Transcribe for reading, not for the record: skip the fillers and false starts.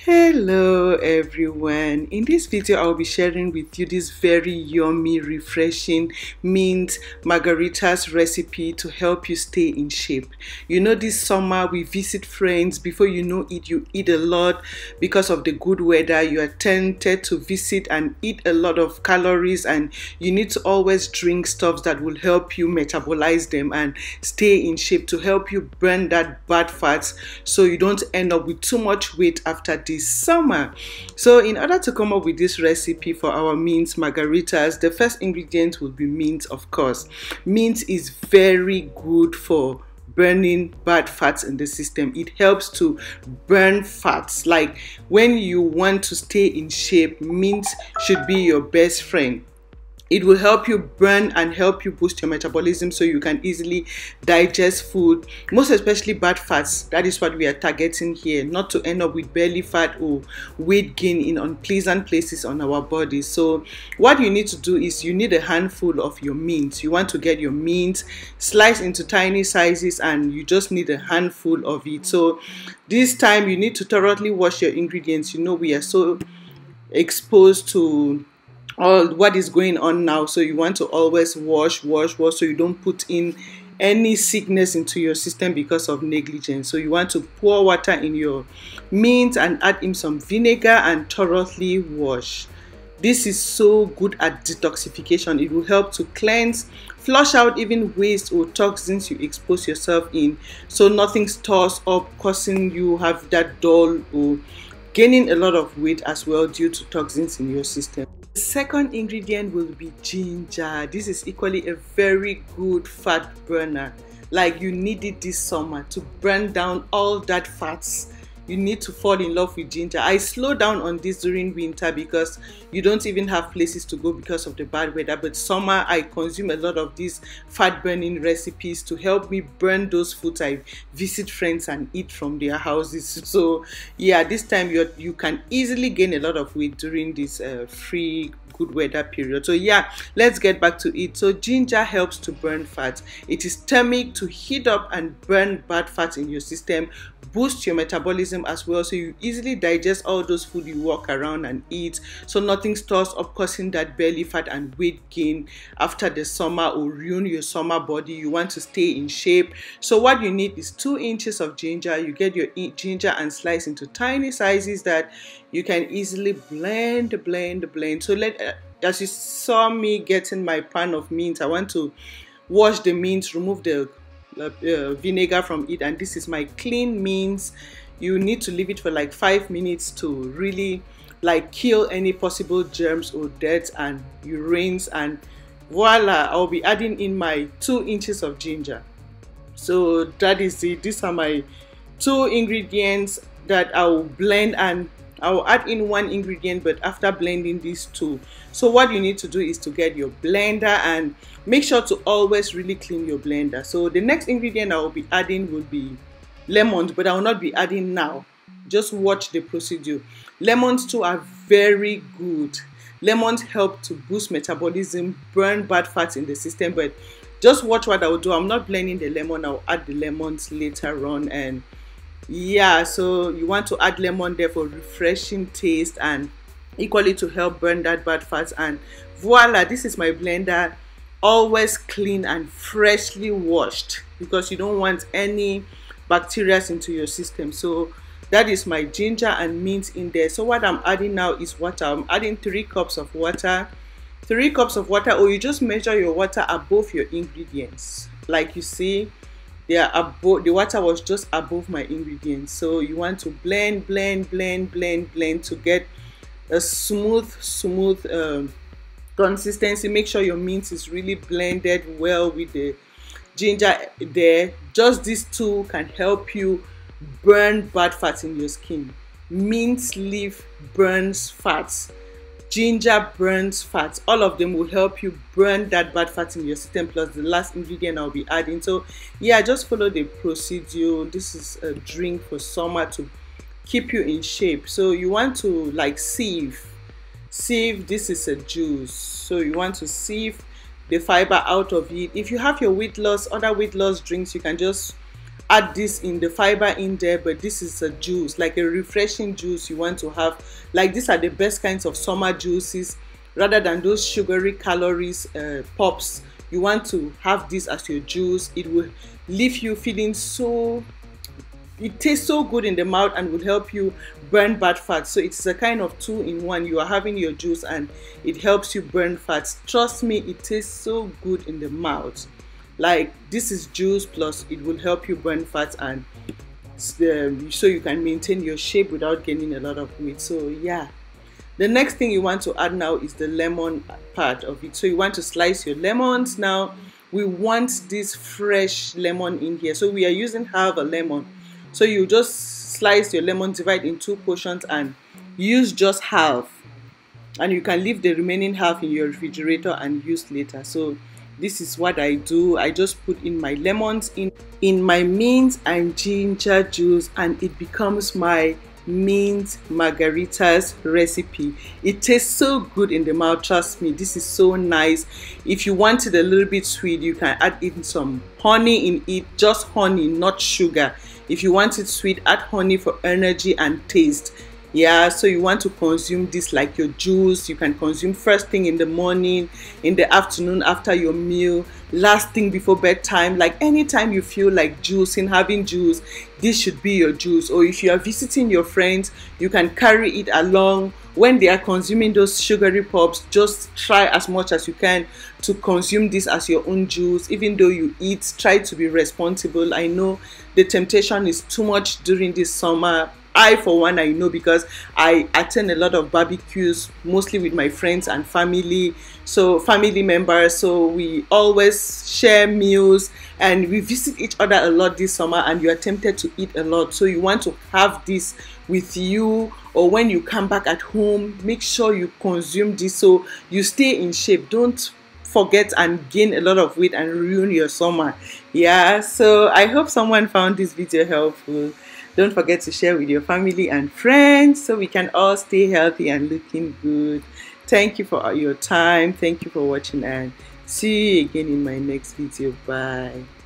Hello everyone. In this video I'll be sharing with you this very yummy, refreshing mint margaritas recipe to help you stay in shape. You know, this summer we visit friends. Before you know it, you eat a lot because of the good weather. You are tempted to visit and eat a lot of calories, and you need to always drink stuff that will help you metabolize them and stay in shape to help you burn that bad fats so you don't end up with too much weight after this summer. So in order to come up with this recipe for our mint margaritas, the first ingredient will be mint, of course. Mint is very good for burning bad fats in the system. It helps to burn fats. Like when you want to stay in shape, mint should be your best friend. It will help you burn and help you boost your metabolism so you can easily digest food, most especially bad fats. That is what we are targeting here, not to end up with belly fat or weight gain in unpleasant places on our bodies. So what you need to do is you need a handful of your mint. You want to get your mint sliced into tiny sizes, and you just need a handful of it. So this time you need to thoroughly wash your ingredients. You know, we are so exposed to all what is going on now, so you want to always wash so you don't put in any sickness into your system because of negligence. So you want to pour water in your mint and add in some vinegar and thoroughly wash. This is so good at detoxification. It will help to cleanse, flush out even waste or toxins you expose yourself in, so nothing stores up causing you have that dull or gaining a lot of weight as well due to toxins in your system. The second ingredient will be ginger. This is equally a very good fat burner. Like, you need it this summer to burn down all that fats. You need to fall in love with ginger. I slow down on this during winter because you don't even have places to go because of the bad weather. But summer, I consume a lot of these fat burning recipes to help me burn those foods. I visit friends and eat from their houses. So yeah, this time you can easily gain a lot of weight during this free good weather period. So yeah, let's get back to it. So ginger helps to burn fat. It is thermic to heat up and burn bad fats in your system, boost your metabolism as well, so you easily digest all those food you walk around and eat, so nothing stores up causing that belly fat and weight gain after the summer or ruin your summer body. You want to stay in shape. So what you need is 2 inches of ginger. You get your ginger and slice into tiny sizes that you can easily blend. So as you saw me getting my pan of mint, I want to wash the mint, remove the vinegar from it, and this is my clean mint. You need to leave it for like 5 minutes to really like kill any possible germs or dirt, and you rinse, and voila, I'll be adding in my 2 inches of ginger. So that is it. These are my 2 ingredients that I'll blend, and I'll add in 1 ingredient but after blending these 2. So what you need to do is to get your blender and make sure to always really clean your blender. So the next ingredient I will be adding will be lemons, but I will not be adding now. Just watch the procedure. Lemons too are very good. Lemons help to boost metabolism, burn bad fats in the system, but just watch what I will do. I'm not blending the lemon. I'll add the lemons later on. And yeah, so you want to add lemon there for refreshing taste and equally to help burn that bad fats. And voila, this is my blender, always clean and freshly washed because you don't want any bacteria into your system. So that is my ginger and mint in there. So what I'm adding now is water. I'm adding 3 cups of water. 3 cups of water, or you just measure your water above your ingredients. Like you see, they are above, the water was just above my ingredients. So you want to blend to get a smooth consistency. Make sure your mint is really blended well with the ginger there. Just these 2 can help you burn bad fats in your skin. Mint leaf burns fats, ginger burns fats. All of them will help you burn that bad fat in your system, plus the last ingredient I'll be adding. So yeah, just follow the procedure. This is a drink for summer to keep you in shape. So you want to like sieve. This is a juice, so you want to sieve the fiber out of it. If you have your weight loss, other weight loss drinks, you can just add this in the fiber in there, but this is a juice, like a refreshing juice you want to have. Like these are the best kinds of summer juices rather than those sugary calories pops. You want to have this as your juice. It will leave you feeling so, it tastes so good in the mouth and will help you burn bad fats. So it's a kind of 2-in-1. You are having your juice and it helps you burn fats. Trust me, it tastes so good in the mouth. Like this is juice plus it will help you burn fats, and so you can maintain your shape without gaining a lot of weight. So yeah, the next thing you want to add now is the lemon part of it. So you want to slice your lemons. Now we want this fresh lemon in here, so we are using half a lemon. So you just slice your lemon, divide in 2 portions and use just half, and you can leave the remaining half in your refrigerator and use later. So this is what I do. I just put in my lemons in my mint and ginger juice, and it becomes my mint margaritas recipe. It tastes so good in the mouth, trust me. This is so nice. If you want it a little bit sweet, you can add in some honey in it, just honey, not sugar. If you want it sweet, add honey for energy and taste. Yeah, so you want to consume this like your juice. You can consume first thing in the morning, in the afternoon after your meal, last thing before bedtime. Like anytime you feel like juicing, having juice, this should be your juice. Or if you are visiting your friends, you can carry it along. When they are consuming those sugary pops, just try as much as you can to consume this as your own juice. Even though you eat, try to be responsible. I know the temptation is too much during this summer. I, for one, I know, because I attend a lot of barbecues, mostly with my friends and family, so family members. So we always share meals and we visit each other a lot this summer, and you are tempted to eat a lot. So you want to have this with you, or when you come back at home, make sure you consume this so you stay in shape. Don't forget and gain a lot of weight and ruin your summer. Yeah, so I hope someone found this video helpful. Don't forget to share with your family and friends so we can all stay healthy and looking good. Thank you for your time. Thank you for watching, and see you again in my next video. Bye.